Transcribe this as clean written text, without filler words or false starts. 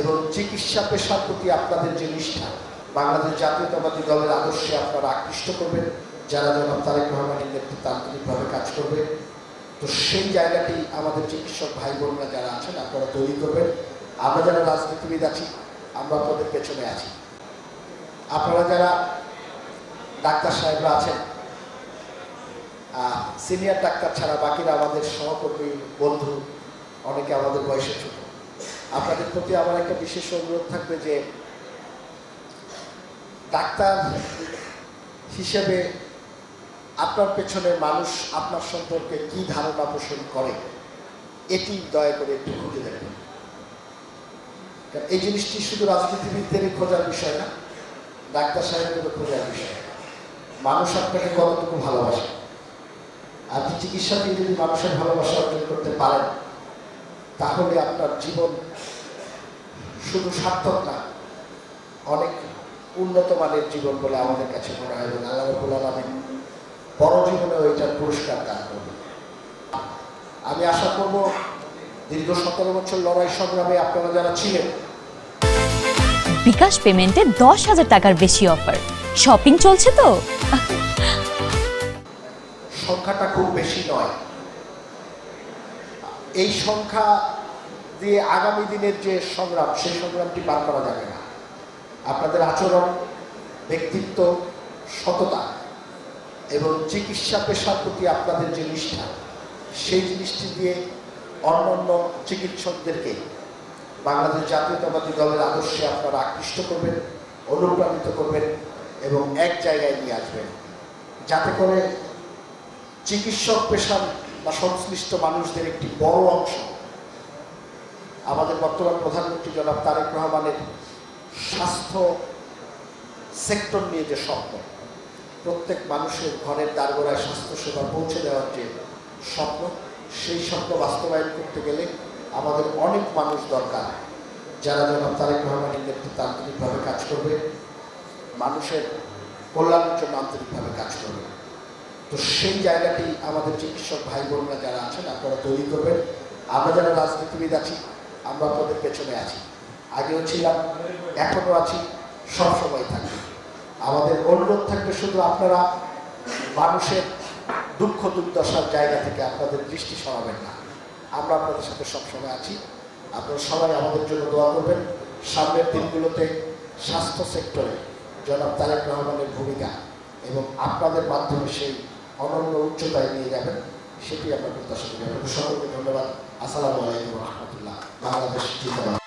এবং চিকিৎসা পেশার প্রতি আপনাদের যে নিষ্ঠা, বাংলাদেশ জাতীয়তাবাদী দলের আদর্শে আপনারা আকৃষ্ট করবেন, যারা জনাব তারেক রহমানের নেতৃত্বে আন্তরিকভাবে কাজ করবে। তো সেই জায়গাটি আমাদের চিকিৎসক ভাই বোনরা যারা আছেন আপনারা তৈরি করবেন। আমরা যারা রাজনীতিবিদ আছি আমরা আপনাদের পেছনে আছি। আপনারা যারা ডাক্তার সাহেবরা আছেন, সিনিয়র ডাক্তার ছাড়া বাকিরা আমাদের সহকর্মী বন্ধু, অনেকে আমাদের বয়সে ছোট, আপনাদের প্রতি আমার একটা বিশেষ অনুরোধ থাকবে যে ডাক্তার হিসেবে আপনার পেছনে মানুষ আপনার সম্পর্কে কি ধারণা পোষণ করে এটি দয়া করে একটু খুঁজে দেখবেন। এই জিনিসটি শুধু রাজনীতিবিদদেরই খোঁজার বিষয় না, ডাক্তার সাহেবেরও খোঁজার বিষয়। মানুষ আপনাকে কতটুকু ভালোবাসে, আপনি চিকিৎসা দিয়ে যদি মানুষের ভালোবাসা অর্জন করতে পারেন তাহলে আপনার জীবন শুধু সার্থক না, অনেক উন্নত মানের জীবন বলে আমাদের কাছে মনে হয়। আল্লাহ রাব্বুল আলামিন বড় জীবনে ওইটার পুরস্কার দান করবে। আমি আশা করব দীর্ঘ 17 বছর লড়াই সংগ্রামে আপনারা যারা ছিলেন, বিকাশ পেমেন্টে 10,000 টাকার বেশি অফার, শপিং চলছে তো। সংখ্যাটা খুব বেশি নয়, এই সংখ্যা দিয়ে আগামী দিনের যে সংগ্রাম সেই সংগ্রামটি পার করা যাবে না। আপনাদের আচরণ, ব্যক্তিত্ব, সততা এবং চিকিৎসা পেশার প্রতি আপনাদের যে নিষ্ঠা, সেই জিনিসটি দিয়ে অন্যান্য চিকিৎসকদেরকে বাংলাদেশ জাতীয়তাবাদী দলের আদর্শে আপনারা আকৃষ্ট করবেন, অনুপ্রাণিত করবেন এবং এক জায়গায় নিয়ে আসবেন, যাতে করে চিকিৎসক পেশার বা সংশ্লিষ্ট মানুষদের একটি বড় অংশ আমাদের বর্তমান প্রধানমন্ত্রী জনাব তারেক রহমানের স্বাস্থ্য সেক্টর নিয়ে যে স্বপ্ন, প্রত্যেক মানুষের ঘরের দ্বারগোড়ায় স্বাস্থ্যসেবা পৌঁছে দেওয়ার যে স্বপ্ন, সেই স্বপ্ন বাস্তবায়ন করতে গেলে আমাদের অনেক মানুষ দরকার যারা জনাব তারেক রহমানের নেতৃত্বে আন্তরিকভাবে কাজ করবে, মানুষের কল্যাণের জন্য আন্তরিকভাবে কাজ করবে। তো সেই জায়গাটি আমাদের চিকিৎসক ভাই বোনরা যারা আছেন আপনারা তৈরি করবেন। আমরা যারা রাজনীতিবিদ আছি আমরা আপনাদের পেছনে আছি, আগেও ছিলাম, এখনও আছি, সবসময় থাকবে। আমাদের অনুরোধ থাকবে শুধু আপনারা মানুষের দুঃখ দুর্দশার জায়গা থেকে আপনাদের দৃষ্টি সরাবেন না। আমরা আপনাদের সাথে সবসময় আছি, আপনারা সবাই আমাদের জন্য দোয়া করবেন। সামনের দিনগুলোতে স্বাস্থ্য সেক্টরে জনাব তারেক রহমানের ভূমিকা এবং আপনাদের মাধ্যমে সেই অনন্য উচ্চতায় নিয়ে যাবেন, সেটি আমরা প্রত্যাশা করি। সকলকে ধন্যবাদ। আসসালামু আলাইকুম রহমতুল্লাহ। বাংলাদেশ জিন্দাবাদ।